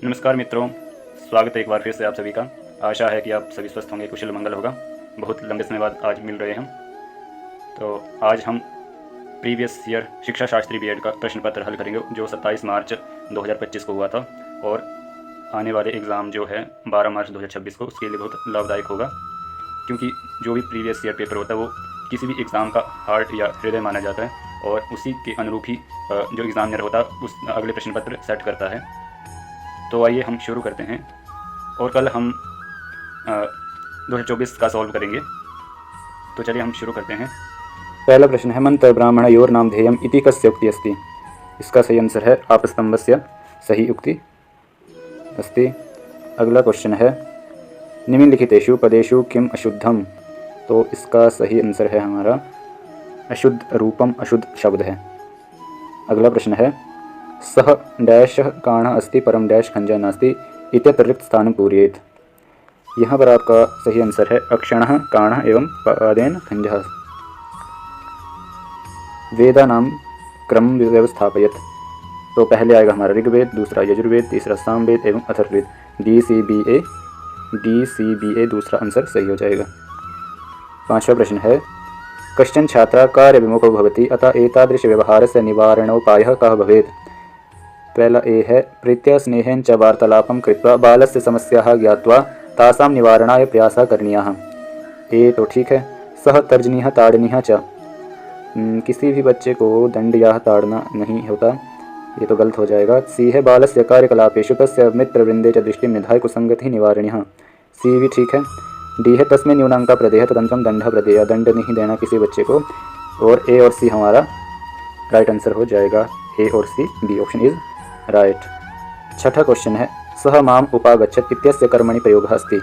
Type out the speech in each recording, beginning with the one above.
नमस्कार मित्रों, स्वागत है एक बार फिर से आप सभी का। आशा है कि आप सभी स्वस्थ होंगे, कुशल मंगल होगा। बहुत लंबे समय बाद आज मिल रहे हैं हम। तो आज हम प्रीवियस ईयर शिक्षा शास्त्री बीएड का प्रश्न पत्र हल करेंगे जो 27 मार्च 2025 को हुआ था, और आने वाले एग्ज़ाम जो है 12 मार्च 2026 को, उसके लिए बहुत लाभदायक होगा। क्योंकि जो भी प्रीवियस ईयर पेपर होता है वो किसी भी एग्ज़ाम का हार्ट या हृदय माना जाता है, और उसी के अनुरूप ही जो एग्ज़ामिनर होता है उस अगले प्रश्न पत्र सेट करता है। तो आइए हम शुरू करते हैं, और कल हम 2024 का सॉल्व करेंगे। तो चलिए हम शुरू करते हैं। पहला प्रश्न है, मंत्र ब्राह्मण योर नाम ध्येयम इति कस्य उक्ति अस्ति। इसका सही आंसर है आपस्तंभस्य सही उक्ति अस्ति। अगला क्वेश्चन है, निम्नलिखितेषु पदेषु किम अशुद्धम। तो इसका सही आंसर है हमारा अशुद्ध रूपम अशुद्ध शब्द है। अगला प्रश्न है, सह डैश काण अस्ति परम डैश खंजा नास्ति इत्यतिरिक्त स्थान पूरयेत्। यहाँ पर आपका सही आंसर है अक्षण काण एवं पादेन खंजा। वेदानाम क्रम व्यवस्थापयत। तो पहले आएगा हमारा ऋग्वेद, दूसरा यजुर्वेद, तीसरा सामवेद एवं अथर्ववेद। DCBA दूसरा आंसर सही हो जाएगा। पांचवा प्रश्न है, कश्चन छात्र कार्य विमुखो भवति अतः एतादृश व्यवहारस्य निवारणोपायः कः भवेत्। पहला ए है, प्रीत्या स्नेहेन च वार्तालापं कृत्वा बालस्य समस्याः ज्ञात्वा तासां निवारणाय प्रयासः करणीयः। ए तो ठीक है। सह तर्जनीयः ताड़नीयः च। किसी भी बच्चे को दंड या ताड़ना नहीं होता, ये तो गलत हो जाएगा। सी है, बालस्य कार्यकलापेषु तस्य मित्रवृंदे च दृष्टिं निधाय कुसंगतिः निवारणीयः। सी भी ठीक है। डी है, तस्मै न्यूनांका प्रदेयः तदनन्तरं दंडः प्रदेयः। दंड नहीं देना किसी बच्चे को। और ए और सी हमारा राइट आंसर हो जाएगा। ए और सी, बी ऑप्शन इज राइट। छठा क्वेश्चन है, सह माम उपागच्छत इत्यस्य कर्मणि प्रयोगः अस्ति।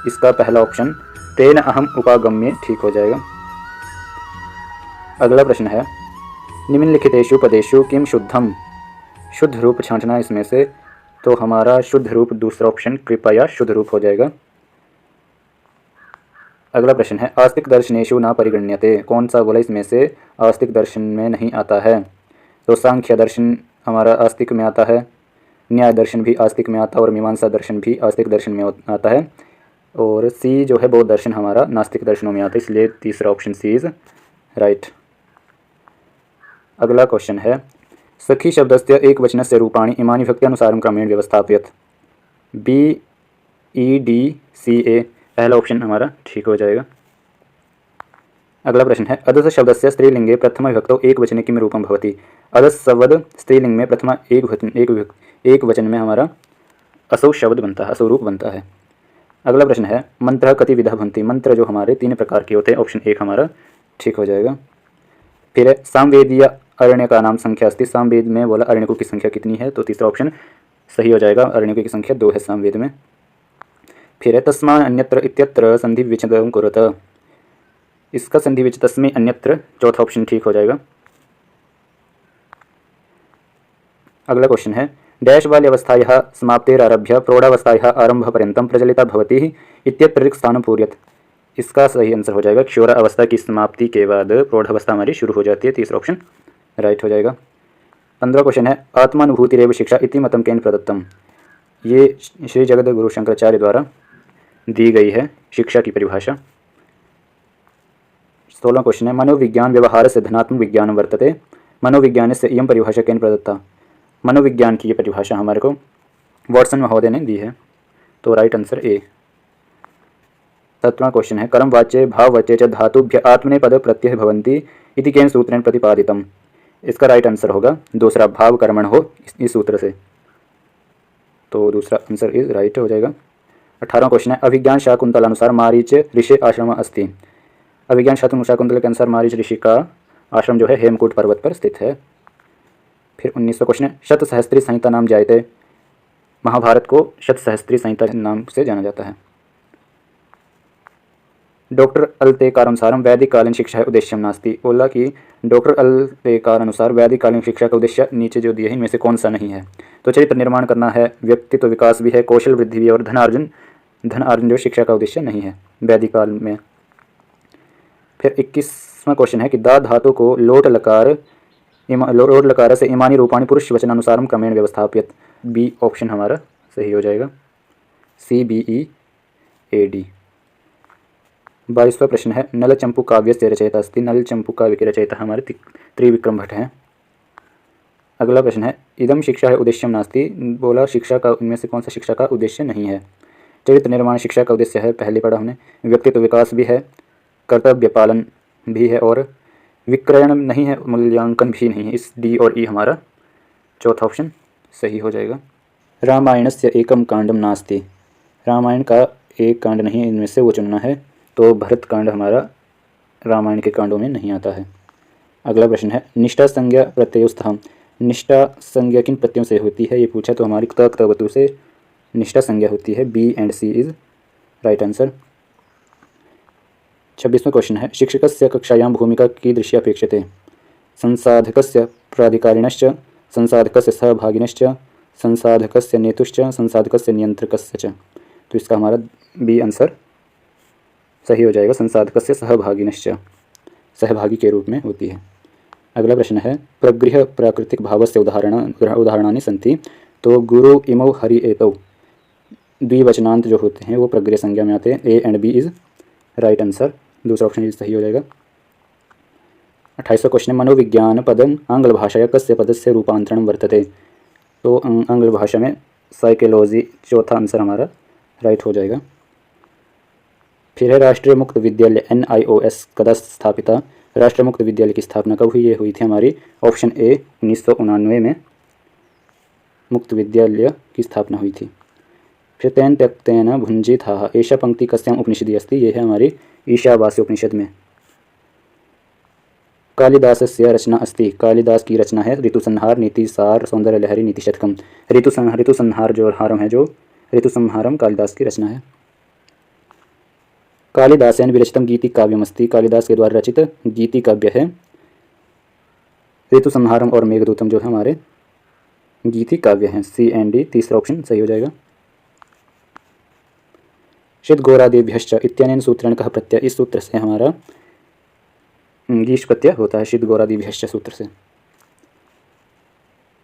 इसका पहला ऑप्शन तेन अहम उपागम्ये ठीक हो जाएगा। अगला प्रश्न है, निम्नलिखितेषु पदेषु किम शुद्धम। शुद्ध रूप छांटना इसमें से, तो हमारा शुद्ध रूप दूसरा ऑप्शन कृपया शुद्ध रूप हो जाएगा। अगला प्रश्न है, आस्तिक दर्शनेषु न परिगण्यते। कौन सा बोला इसमें से आस्तिक दर्शन में नहीं आता है। तो सांख्य दर्शन हमारा आस्तिक में आता है, न्याय दर्शन भी आस्तिक में आता है, और मीमांसा दर्शन भी आस्तिक दर्शन में आता है। और सी जो है बौद्ध दर्शन हमारा नास्तिक दर्शनों में आता है, इसलिए तीसरा ऑप्शन सी इज राइट। अगला क्वेश्चन है, सखी शब्दस्य एक वचनस्य रूपाणि इमानि भक्त्यानुसारं क्रमेण व्यवस्थापयत। BEDCA पहला ऑप्शन हमारा ठीक हो जाएगा। अगला प्रश्न है, अदस शब्दस्य स्त्रीलिंगे प्रथम विभक्तौ एक वचने किम रूपम भवति। अदस शब्द स्त्रीलिंग में प्रथमा एक वचन में हमारा असौ शब्द बनता है, असौ रूप बनता है। अगला प्रश्न है, मंत्र कति विधा भवन्ति। मंत्र जो हमारे 3 प्रकार के होते हैं, ऑप्शन 1 हमारा ठीक हो जाएगा। फिर है, सामवेदीय अरण्य का नाम संख्या अस्ति। सामवेद में बोला अरण्यकों की संख्या कितनी है, तो तीसरा ऑप्शन सही हो जाएगा। अरण्यकों की संख्या 2 है सामवेद में। फिर है, तस्मान् अन्यत्र इत्यत्र संधि विच्छेदं कुरुत। इसका संधि विच तस्मै अन्यत्र, चौथा ऑप्शन ठीक हो जाएगा। अगला क्वेश्चन है, डैश बाल्यावस्थायाः समाप्तेरारभ्य प्रौढ़ावस्थायाः आरंभपर्यन्तं प्रचलिता भवति इत्यतिरिक्त स्थानं पूरयत। इसका सही आंसर हो जाएगा, किशोर अवस्था की समाप्ति के बाद प्रौढ़ावस्था हमारी शुरू हो जाती है। तीसरा ऑप्शन राइट हो जाएगा। 15 क्वेश्चन है, आत्मानुभूतिरेव शिक्षा इति मतम केन प्रदत्तम। ये श्री जगत गुरु शंकराचार्य द्वारा दी गई है शिक्षा की परिभाषा। 16 क्वेश्चन है, मनोविज्ञान व्यवहार से धनात्मक विज्ञान वर्तते। मनोविज्ञान से इयं परिभाषा केन प्रदत्ता। मनोविज्ञान की ये परिभाषा हमारे को वॉटसन महोदय ने दी है, तो राइट आंसर ए। 17वां क्वेश्चन है, कर्म वाच्ये भाव वाच्ये च धातुभ्य आत्मने पद प्रत्यय भवन्ति इति केन सूत्रेण प्रतिपादितम। इसका राइट आंसर होगा दूसरा, भाव कर्मण हो, इस सूत्र से, तो दूसरा आंसर इज राइट हो जाएगा। 18वां क्वेश्चन है, अभिज्ञान शाकुंतलानुसार मारीच ऋषि आश्रम अस्ति। अभिज्ञान शाकुंतल के अनुसार मारीच ऋषि का आश्रम जो है हेमकूट पर्वत पर स्थित है। फिर 19वां क्वेश्चन है, शतसहस्त्री संहिता नाम जायते। महाभारत को शतसहस्त्री संहिता नाम से जाना जाता है। डॉक्टर अल्तेकार अनुसार वैदिक कालीन शिक्षा है उद्देश्यम नास्ति। बोला कि डॉक्टर अल्तेकार अनुसार वैदिक कालीन शिक्षा का उद्देश्य नीचे जो दिए हैं इनमें से कौन सा नहीं है। तो चरित्र निर्माण करना है, व्यक्तित्व विकास भी है, कौशल वृद्धि भी है, और धन अर्जन जो शिक्षा का उद्देश्य नहीं है वैदिक काल में। फिर 21वां क्वेश्चन है कि दा धातु को लोट लकार से इमानी रूपाणी पुरुष वचनानुसारम क्रमेण व्यवस्थापित। बी ऑप्शन हमारा सही हो जाएगा, CBEAD। 22वां प्रश्न है नलचंपू काव्यस्य रचयिता अस्ति। नलचंपू काव्य के रचयिता हमारे त्रिविक्रम भट्ट हैं। अगला प्रश्न है इदम शिक्षा है उद्देश्यम नास्ति। बोला शिक्षा का इनमें से कौन सा शिक्षा का उद्देश्य नहीं है। चरित्र निर्माण शिक्षा का उद्देश्य है, पहले पढ़ा हमने। व्यक्तित्व विकास भी है, कर्तव्य पालन भी है और विक्रयण नहीं है, मूल्यांकन भी नहीं है। इस D और E हमारा चौथा ऑप्शन सही हो जाएगा। रामायणस्य एकम कांडम नास्ति। रामायण का एक कांड नहीं है, इनमें से वो चुनना है। तो भरत कांड हमारा रामायण के कांडों में नहीं आता है। अगला प्रश्न है निष्ठा संज्ञा प्रत्ययोस्थान। निष्ठा संज्ञा किन प्रत्ययों से होती है ये पूछा, तो हमारी तवतु से निष्ठा संज्ञा होती है। B and C is right answer. 26वां क्वेश्चन है शिक्षकस्य कक्षायां भूमिका कीदृशी अपेक्षते। संसाधकस्य प्राधिकारिणश्च, संसाधकस्य सहभागिनश्च, संसाधकस्य नेतुश्च, संसाधकस्य नियंत्रकस्य च। तो इसका हमारा B आंसर सही हो जाएगा, संसाधकस्य सहभागिनश्च, सहभागी के रूप में होती है। अगला प्रश्न है प्रगृह प्राकृतिक भावस्य उदाहरणानि सन्ति। तो गुरु इमौ हरि एतौ द्विवचनांत जो होते हैं वो प्रगृह संज्ञा में आते हैं। A and B is right answer. दूसरा ऑप्शन सही हो जाएगा। 28वां क्वेश्चन है मनोविज्ञान पदम आंग्ल भाषाया कस्य पदस्य रूपांतरण वर्तते। तो आंग्ल भाषा में साइकोलॉजी चौथा आंसर हमारा राइट हो जाएगा। फिर है राष्ट्रीय मुक्त विद्यालय NIOS कदा स्थापिता। राष्ट्रीय मुक्त विद्यालय की स्थापना कब हुई, ये हुई थी हमारी ऑप्शन A 1999 में मुक्त विद्यालय की स्थापना हुई थी। फिर तेन त्यक्तेन भुंजितः एषा पंक्ति कस्याम उपनिषदि अस्ति। ये है हमारी ईशावास्य उपनिषद में। कालिदासस्य रचना अस्ति। कालिदास की रचना है ऋतुसंहार, नीतिसार, सौंदर्य लहरी, नीतिशतकम। ऋतुसंहार जो हारम है, जो ऋतुसंहारम कालिदास की रचना है। कालिदासेन विरचितम गीति काव्यमस्ति। कालिदास के द्वारा रचित गीति काव्य है। ऋतुसंहारम और मेघदूतम जो है हमारे गीति काव्य हैं। C and D तीसरा ऑप्शन सही हो जाएगा। शीतगोरादेभ्यश्च इत्यनेन सूत्रेण कः प्रत्यय। इस सूत्र से हमारा गीश प्रत्यय होता है, शीतगोरादेभ्यश्च सूत्र से।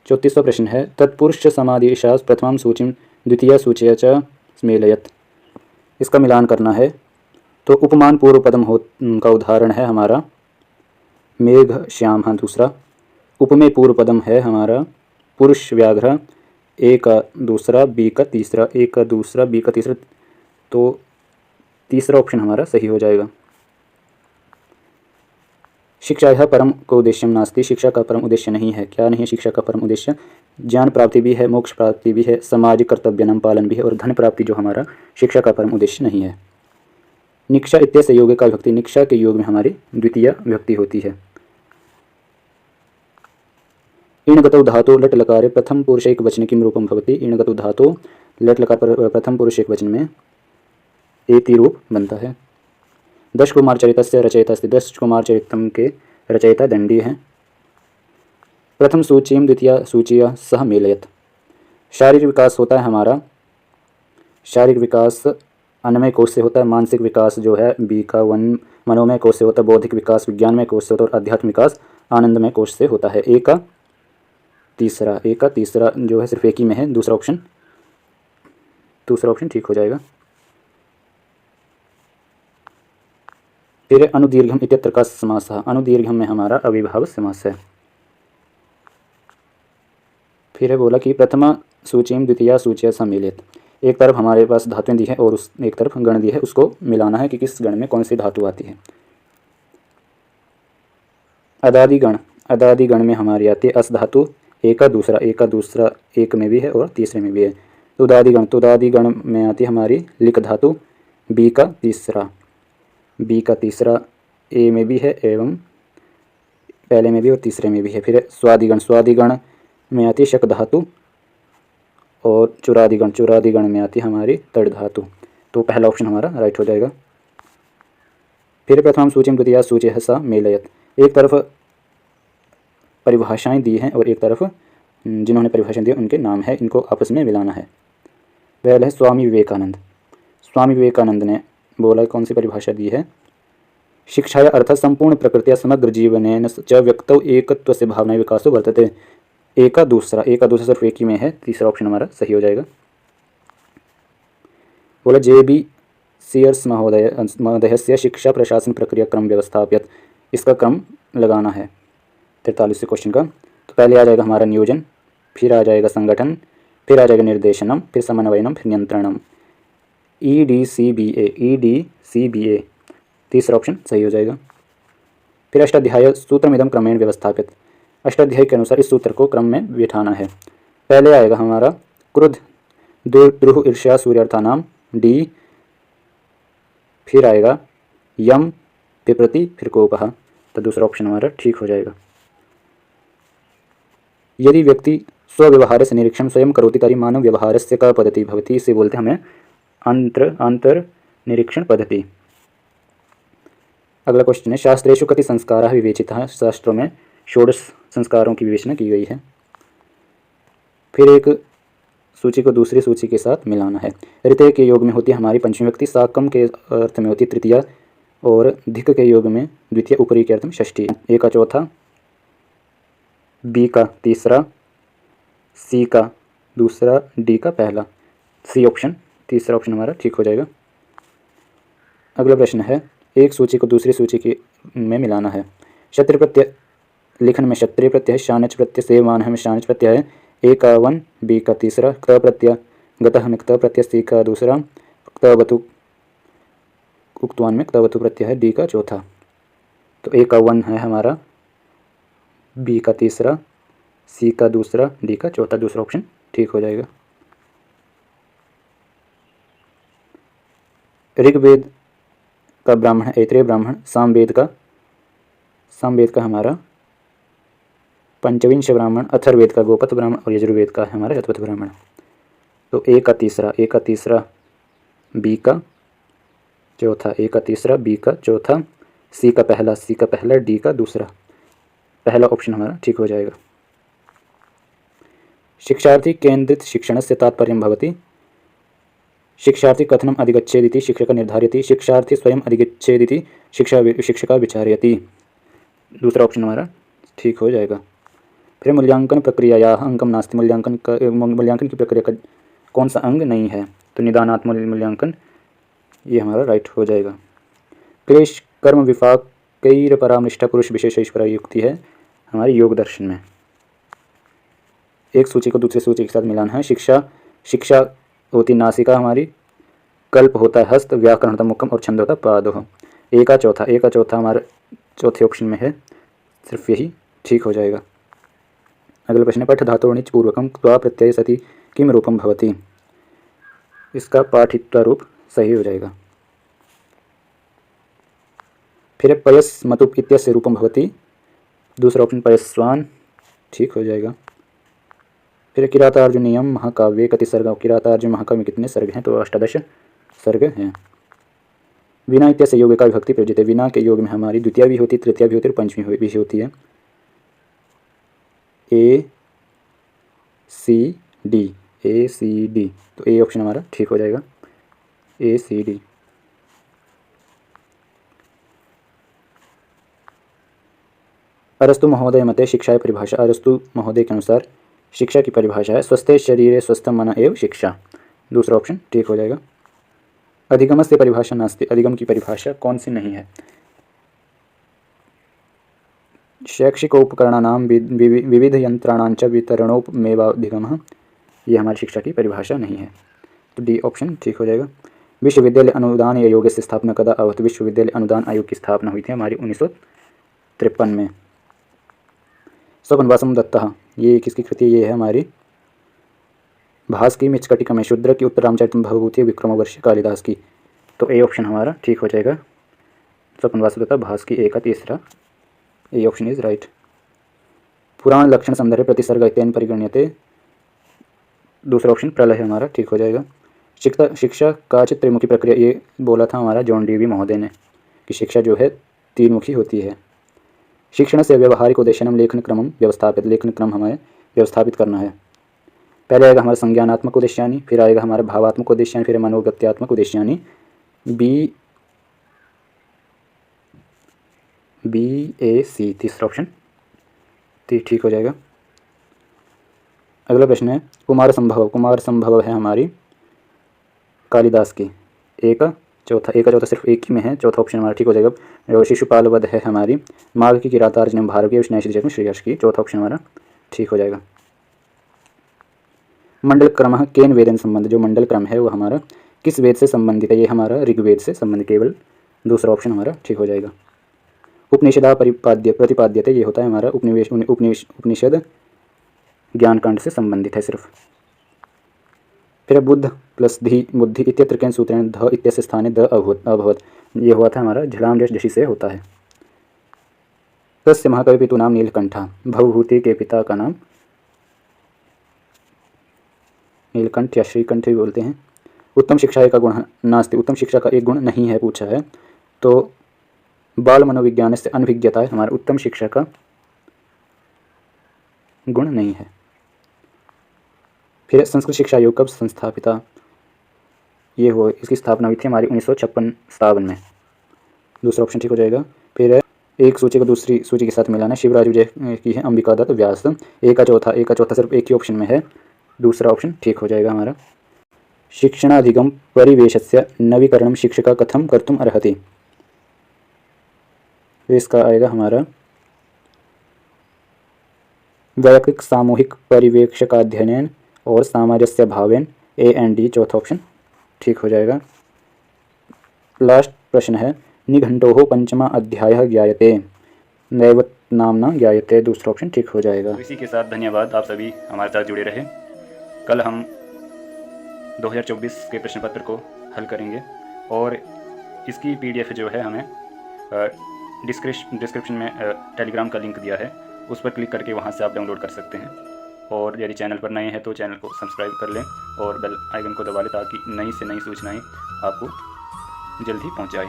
34वां प्रश्न है तत्पुरुष समादेशा प्रथम सूचिम द्वितीय सूचय च स्मेलयत। इसका मिलान करना है। तो उपमान पूर्व पदम का उदाहरण है हमारा मेघ श्याम। हाँ दूसरा उपमेय पूर्व पदम है हमारा पुरुष व्याघ्र। A का दूसरा, B का तीसरा, A का दूसरा, B का तीसरा। तो तीसरा ऑप्शन हमारा सही हो जाएगा। शिक्षायाः परम को उद्देश्यम नास्ति। शिक्षा का परम उद्देश्य नहीं है। क्या नहीं है शिक्षा का परम उद्देश्य? ज्ञान प्राप्ति भी है, मोक्ष प्राप्ति भी है, सामाजिक कर्तव्यनाम पालन भी है और धन प्राप्ति जो हमारा शिक्षा का परम उद्देश्य नहीं है। निक्षा इत्यस्य योगे का विभक्ति। निक्षा के योग में हमारी द्वितीय विभक्ति होती है। इणगतौ धातु लट लकारे प्रथम पुरुष एक वचन किम रूपम भवति। इणगतौ धातु लट लकार पर प्रथम पुरुष एक वचन में एति रूप बनता है। दश कुमार चरितस्य रचयिता अस्ति। दश कुमार चरितम के रचयिता दंडी हैं। प्रथम सूचीम द्वितीय सूचिया सह मेलयत। शारीरिक विकास होता है हमारा, शारीरिक विकास अन्नमय कोश से होता है। मानसिक विकास जो है B का मनोमय कोश से होता है। बौद्धिक विकास विज्ञानमय कोश से होता है और अध्यात्म विकास आनंदमय कोश से होता है। A का तीसरा जो है सिर्फ एक ही में है। दूसरा ऑप्शन ठीक हो जाएगा। फिर अनुदीर्घम इत्यत्र का समास। अनुदीर्घम में हमारा अविभाव समास है। फिर है बोला कि प्रथमा सूचीम द्वितीय सूचय सम्मिलित। एक तरफ हमारे पास धातुएं दी है और उस एक तरफ गण दी है, उसको मिलाना है कि किस गण में कौन सी धातु आती है। अदादि गण में हमारी आती है अस धातु। एक का दूसरा एक में भी है और तीसरे में भी है। तुदादि गण में आती है हमारी लिक धातु। बी का तीसरा ए में भी है एवं पहले में भी और तीसरे में भी है। फिर स्वादिगण में आती है शक धातु और चुरादिगण में आती है हमारी तड़ धातु। तो पहला ऑप्शन हमारा राइट हो जाएगा। फिर प्रथम सूचिम द्वितीय सूचय सा मेलयत। एक तरफ परिभाषाएं दी हैं और एक तरफ जिन्होंने परिभाषाएं दी उनके नाम है, इनको आपस में मिलाना है। पहला है स्वामी विवेकानंद। स्वामी विवेकानंद ने बोला कौन सी परिभाषा दी है? शिक्षाया अर्थ संपूर्ण प्रकृतिया समग्र जीवनेन च व्यक्तौ एकत्वस्य भावना विकासो वर्तते। एक का दूसरा सिर्फ एक ही में है। तीसरा ऑप्शन हमारा सही हो जाएगा। बोला JB सीयर्स महोदयस्य शिक्षा प्रशासन प्रक्रिया क्रम व्यवस्थापित, इसका क्रम लगाना है 43 क्वेश्चन का। तो पहले आ जाएगा हमारा नियोजन, फिर आ जाएगा संगठन, फिर आ जाएगा निर्देशनम, फिर समन्वयनम, फिर नियंत्रणम। EDCBA तीसरा ऑप्शन सही हो जाएगा। फिर अष्टाध्याय सूत्रमिदम क्रमेण व्यवस्थापित, अष्टाध्यायी के अनुसार इस सूत्र को क्रम में बिठाना है। पहले आएगा हमारा क्रुद्ध द्रुह ईर्ष्या सूर्यार्थानाम D, फिर आएगा यम, विप्रति, फिर कोपः। तो दूसरा ऑप्शन हमारा ठीक हो जाएगा। यदि व्यक्ति स्वव्यवहार से निरीक्षण स्वयं करोति तर्हि मानव व्यवहार से का पद्धति भवति, इसे बोलते हैं हमें अंतर निरीक्षण पद्धति। अगला क्वेश्चन है शास्त्रेषु कति संस्काराः विवेचिताः, शास्त्रों में 16 संस्कारों की विवेचना की गई है। फिर एक सूची को दूसरी सूची के साथ मिलाना है। ऋतय के योग में होती है हमारी पंचमी व्यक्ति, साकम के अर्थ में होती है तृतीया, और धिक के योग में द्वितीय, ऊपरी के अर्थ में षष्ठी। ए का चौथा, बी का तीसरा, सी का दूसरा, डी का पहला। सी ऑप्शन तीसरा ऑप्शन हमारा ठीक हो जाएगा। अगला प्रश्न है एक सूची को दूसरी सूची में मिलाना है। क्षत्रिय प्रत्यय लिखन में क्षत्रिय प्रत्यय है, शानच प्रत्यय सेवमान में शानच प्रत्यय है, ए का वन, बी का तीसरा, क प्रत्यय गतः में क्त प्रत्यय, सी का दूसरा, क्तवतु उक्तवान में क्तवतु प्रत्यय है, डी का चौथा। तो ए का वन है हमारा, बी का तीसरा, सी का दूसरा, डी का चौथा। दूसरा ऑप्शन ठीक हो जाएगा। ऋग्वेद का ब्राह्मण है ऐत्रेय ब्राह्मण, सामवेद का हमारा पंचविंश ब्राह्मण, अथर्ववेद का गोपथ ब्राह्मण, और यजुर्वेद का है हमारा शतपथ ब्राह्मण। तो ए का तीसरा, बी का चौथा, ए का तीसरा, बी का चौथा, सी का पहला, डी का दूसरा। पहला ऑप्शन हमारा ठीक हो जाएगा। शिक्षार्थी केंद्रित शिक्षणस्य तात्पर्यं भवति, शिक्षार्थी कथनम अधिगच्छेदिति शिक्षक निर्धारयति, शिक्षार्थी स्वयं अधिगच्छेदिति शिक्षक विचारयति। दूसरा ऑप्शन हमारा ठीक हो जाएगा। फिर मूल्यांकन प्रक्रिया अंगम नास्ति, मूल्यांकन की प्रक्रिया का कौन सा अंग नहीं है, तो निदानात्मक मूल्यांकन, ये हमारा राइट हो जाएगा। क्लेश कर्म विपाक कैर परामृष्टा पुरुष विशेषेश्वर युक्ति है हमारे योग दर्शन में। एक सूची को दूसरी सूची के साथ मिलाना है। शिक्षा होती नासिका हमारी, कल्प होता है हस्त, व्याकरण होता मुखम, और छंद होता पादोह। ए का चौथा हमारे चौथे ऑप्शन में है, सिर्फ यही ठीक हो जाएगा। अगला प्रश्न है पठ धातोर्णिच पूर्वकम त्वा प्रत्यय सति किम रूपम भवति, इसका पाठित्वा रूप सही हो जाएगा। फिर पयस मतुप इत्यस्य रूपम भवति, दूसरा ऑप्शन पयस्वान ठीक हो जाएगा। फिर किरातार्जुनीयम महाकाव्य कति सर्ग, किरातार्जुन महाकाव्य में कितने सर्ग हैं, तो 18 सर्ग हैं। विना इत्यस्य योग का विभक्ति प्रयोजित है, विना के योग में हमारी द्वितीय भी होती है, तृतीय भी होती है, और पंचमी भी होती है। ए सी डी, तो ए ऑप्शन हमारा ठीक हो जाएगा, ए सी डी। अरस्तु महोदय मते शिक्षा परिभाषा, अरस्तु महोदय के अनुसार शिक्षा की परिभाषा है स्वस्थ शरीर स्वस्थ मन एवं शिक्षा। दूसरा ऑप्शन ठीक हो जाएगा। अधिगम से परिभाषा नास्ति, अधिगम की परिभाषा कौन सी नहीं है। शैक्षिक उपकरणानाम विविध यंत्राणांच वितरणोपमेवाधिगमः, ये हमारी शिक्षा की परिभाषा नहीं है, तो डी ऑप्शन ठीक हो जाएगा। विश्वविद्यालय अनुदान आयोग की स्थापना कदा अवत, विश्वविद्यालय अनुदान आयोग की स्थापना हुई थी हमारी 1953 में। स्वपनवासम दत्तः, ये किसकी कृति, ये है हमारी भास की, मिचकटिका में शूद्र की, उत्तर रामचरितम भवभूति विक्रमवर्ष कालिदास की। तो ए ऑप्शन हमारा ठीक हो जाएगा। स्वपनवासम दत्ता भास की, ए का तीसरा, ए ऑप्शन इज राइट। पुराण लक्षण संदर्भ प्रतिसर्ग इत्यन परिगण्यते, दूसरा ऑप्शन प्रलय हमारा ठीक हो जाएगा। शिक्षा का त्रिमुखी प्रक्रिया, ये बोला था हमारा जॉन डीवी महोदय ने कि शिक्षा जो है 3 मुखी होती है। शिक्षण से व्यवहारिक उद्देश्यनम लेखन क्रमम व्यवस्थापित, लेखन क्रम हमें व्यवस्थापित करना है। पहले आएगा हमारा संज्ञानात्मक उद्देश्यानि, फिर आएगा हमारा भावात्मक उद्देश्यानि, फिर मनोगत्यात्मक उद्देश्यानि। बी ए सी, तीसरा ऑप्शन ठीक हो जाएगा। अगला प्रश्न है कुमार संभव है हमारी कालिदास की। ए का चौथा सिर्फ एक ही में है, चौथा ऑप्शन हमारा ठीक हो जाएगा। जो शिशुपाल वध है हमारी, माघ की किरातार्जुनीयम भारतीय विष्णु श्री श्रीयश की, चौथा ऑप्शन हमारा ठीक हो जाएगा। मंडल क्रम केन वेदन संबंध, जो मंडल क्रम है वो हमारा किस वेद से संबंधित है, ये हमारा ऋग्वेद से संबंधित, केवल दूसरा ऑप्शन हमारा ठीक हो जाएगा। उपनिषदा प्रतिपाद्यते, ये होता है हमारा उपनिषद ज्ञानकांड से संबंधित है सिर्फ। फिर बुद्ध प्लस धी बुद्धि इत्यत्र केन सूत्रेण ध इत्यस्य स्थाने द अभवत, ये हुआ था हमारा झलाम जशी से होता है। तस्य महाकवि पितु नाम नीलकंठा, भवभूति के पिता का नाम नीलकंठ या श्रीकंठ भी बोलते हैं। उत्तम शिक्षा का गुण नास्ति, उत्तम शिक्षा का एक गुण नहीं है पूछा है, तो बाल मनोविज्ञान से अनभिज्ञता है हमारा उत्तम शिक्षा का गुण नहीं है। फिर संस्कृत शिक्षा योग कब संस्थापिता, ये हो इसकी स्थापना हुई थी हमारी 1956-57 में, दूसरा ऑप्शन ठीक हो जाएगा। फिर एक सूची को दूसरी सूची के साथ मिलाना, शिवराज विजय की है, अंबिका दत्त व्यास। एक का चौथा सिर्फ एक ही ऑप्शन में है, दूसरा ऑप्शन ठीक हो जाएगा हमारा। शिक्षणाधिगम परिवेशस्य नवीकरणम शिक्षका कथम कर्तुम अर्हति, तो इसका आएगा हमारा वैयक्तिक सामूहिक परिवेक्षकाध्ययन और सामंजस्य भावेन, A&D, चौथा ऑप्शन ठीक हो जाएगा। लास्ट प्रश्न है निघंटोः पंचमा अध्यायः ज्ञायते नैव नामना ज्ञायते, दूसरा ऑप्शन ठीक हो जाएगा। इसी के साथ धन्यवाद, आप सभी हमारे साथ जुड़े रहे। कल हम 2024 के प्रश्न पत्र को हल करेंगे और इसकी PDF जो है हमें डिस्क्रिप्शन में टेलीग्राम का लिंक दिया है, उस पर क्लिक करके वहां से आप डाउनलोड कर सकते हैं। और यदि चैनल पर नए हैं तो चैनल को सब्सक्राइब कर लें और बेल आइकन को दबा लें ताकि नई से नई सूचनाएं आपको जल्दी पहुंच जाए।